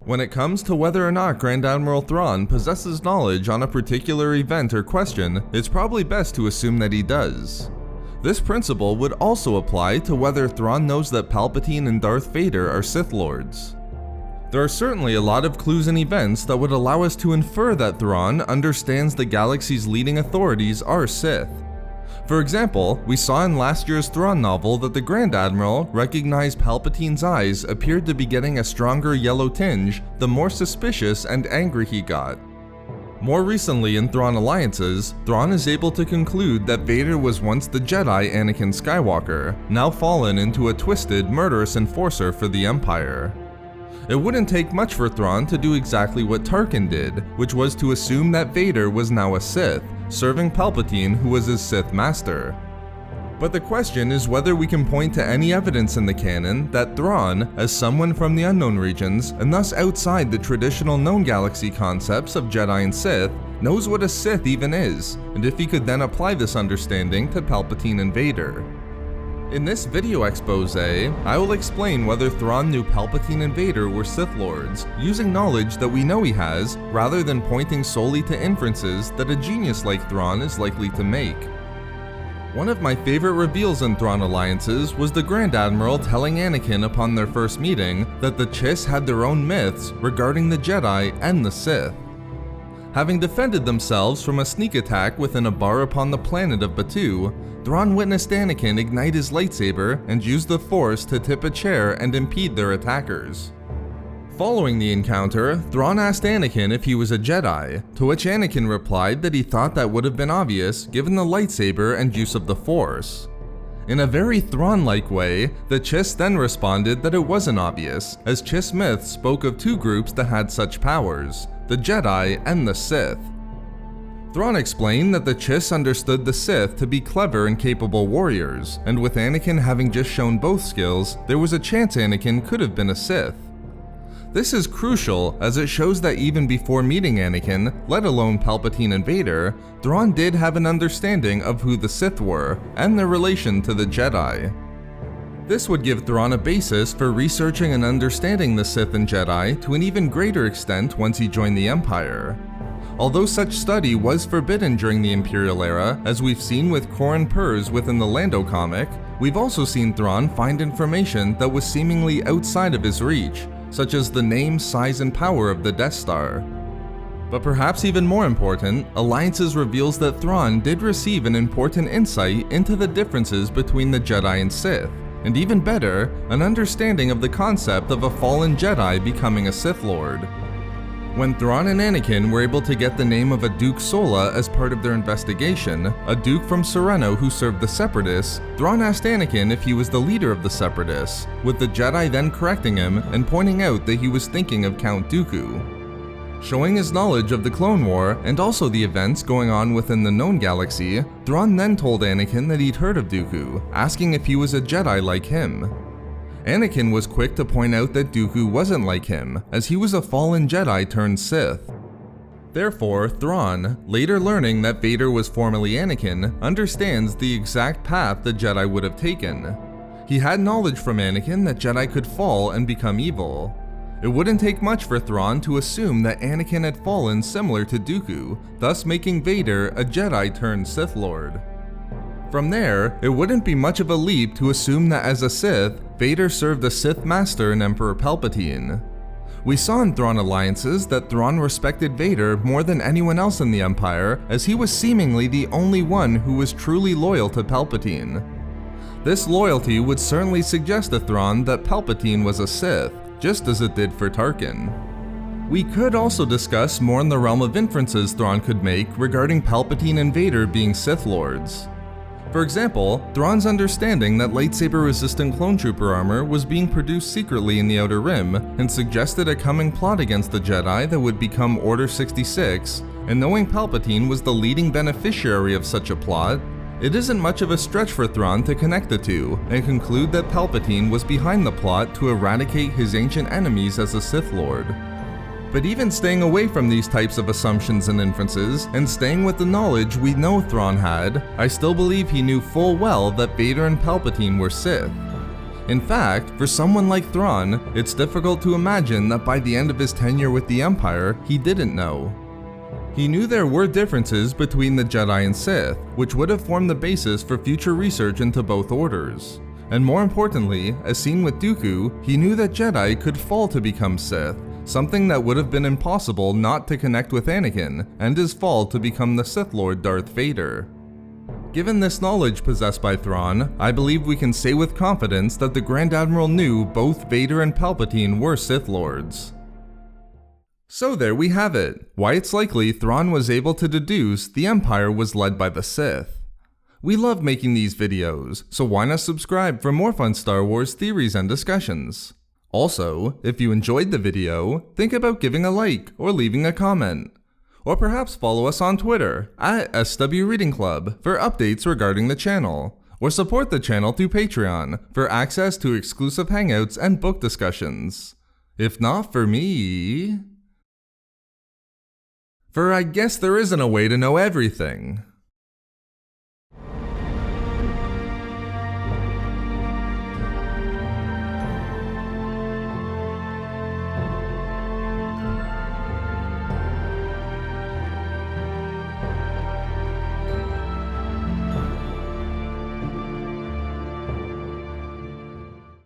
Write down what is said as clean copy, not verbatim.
When it comes to whether or not Grand Admiral Thrawn possesses knowledge on a particular event or question, it's probably best to assume that he does. This principle would also apply to whether Thrawn knows that Palpatine and Darth Vader are Sith Lords. There are certainly a lot of clues and events that would allow us to infer that Thrawn understands the galaxy's leading authorities are Sith. For example, we saw in last year's Thrawn novel that the Grand Admiral recognized Palpatine's eyes appeared to be getting a stronger yellow tinge the more suspicious and angry he got. More recently in Thrawn Alliances, Thrawn is able to conclude that Vader was once the Jedi Anakin Skywalker, now fallen into a twisted, murderous enforcer for the Empire. It wouldn't take much for Thrawn to do exactly what Tarkin did, which was to assume that Vader was now a Sith, serving Palpatine, who was his Sith master. But the question is whether we can point to any evidence in the canon that Thrawn, as someone from the unknown regions, and thus outside the traditional known galaxy concepts of Jedi and Sith, knows what a Sith even is, and if he could then apply this understanding to Palpatine and Vader. In this video expose, I will explain whether Thrawn knew Palpatine and Vader were Sith Lords, using knowledge that we know he has, rather than pointing solely to inferences that a genius like Thrawn is likely to make. One of my favorite reveals in Thrawn Alliances was the Grand Admiral telling Anakin upon their first meeting that the Chiss had their own myths regarding the Jedi and the Sith. Having defended themselves from a sneak attack within a bar upon the planet of Batuu, Thrawn witnessed Anakin ignite his lightsaber and use the Force to tip a chair and impede their attackers. Following the encounter, Thrawn asked Anakin if he was a Jedi, to which Anakin replied that he thought that would have been obvious given the lightsaber and use of the Force. In a very Thrawn-like way, the Chiss then responded that it wasn't obvious, as Chiss myths spoke of two groups that had such powers, the Jedi and the Sith. Thrawn explained that the Chiss understood the Sith to be clever and capable warriors, and with Anakin having just shown both skills, there was a chance Anakin could have been a Sith. This is crucial as it shows that even before meeting Anakin, let alone Palpatine and Vader, Thrawn did have an understanding of who the Sith were and their relation to the Jedi. This would give Thrawn a basis for researching and understanding the Sith and Jedi to an even greater extent once he joined the Empire. Although such study was forbidden during the Imperial era, as we've seen with Corran Purs within the Lando comic, we've also seen Thrawn find information that was seemingly outside of his reach, such as the name, size, and power of the Death Star. But perhaps even more important, Alliances reveals that Thrawn did receive an important insight into the differences between the Jedi and Sith, and even better, an understanding of the concept of a fallen Jedi becoming a Sith Lord. When Thrawn and Anakin were able to get the name of a Duke Sola as part of their investigation, a Duke from Sereno who served the Separatists, Thrawn asked Anakin if he was the leader of the Separatists, with the Jedi then correcting him and pointing out that he was thinking of Count Dooku. Showing his knowledge of the Clone War and also the events going on within the known galaxy, Thrawn then told Anakin that he'd heard of Dooku, asking if he was a Jedi like him. Anakin was quick to point out that Dooku wasn't like him, as he was a fallen Jedi turned Sith. Therefore, Thrawn, later learning that Vader was formerly Anakin, understands the exact path the Jedi would have taken. He had knowledge from Anakin that Jedi could fall and become evil. It wouldn't take much for Thrawn to assume that Anakin had fallen similar to Dooku, thus making Vader a Jedi turned Sith Lord. From there, it wouldn't be much of a leap to assume that as a Sith, Vader served the Sith Master and Emperor Palpatine. We saw in Thrawn Alliances that Thrawn respected Vader more than anyone else in the Empire, as he was seemingly the only one who was truly loyal to Palpatine. This loyalty would certainly suggest to Thrawn that Palpatine was a Sith, just as it did for Tarkin. We could also discuss more in the realm of inferences Thrawn could make regarding Palpatine and Vader being Sith Lords. For example, Thrawn's understanding that lightsaber-resistant clone trooper armor was being produced secretly in the Outer Rim and suggested a coming plot against the Jedi that would become Order 66, and knowing Palpatine was the leading beneficiary of such a plot, it isn't much of a stretch for Thrawn to connect the two and conclude that Palpatine was behind the plot to eradicate his ancient enemies as a Sith Lord. But even staying away from these types of assumptions and inferences, and staying with the knowledge we know Thrawn had, I still believe he knew full well that Vader and Palpatine were Sith. In fact, for someone like Thrawn, it's difficult to imagine that by the end of his tenure with the Empire, he didn't know. He knew there were differences between the Jedi and Sith, which would have formed the basis for future research into both orders. And more importantly, as seen with Dooku, he knew that Jedi could fall to become Sith, something that would have been impossible not to connect with Anakin, and his fall to become the Sith Lord Darth Vader. Given this knowledge possessed by Thrawn, I believe we can say with confidence that the Grand Admiral knew both Vader and Palpatine were Sith Lords. So there we have it, why it's likely Thrawn was able to deduce the Empire was led by the Sith. We love making these videos, so why not subscribe for more fun Star Wars theories and discussions? Also, if you enjoyed the video, think about giving a like or leaving a comment. Or perhaps follow us on Twitter at SW Reading Club for updates regarding the channel, or support the channel through Patreon for access to exclusive hangouts and book discussions. If not for me... For I guess there isn't a way to know everything.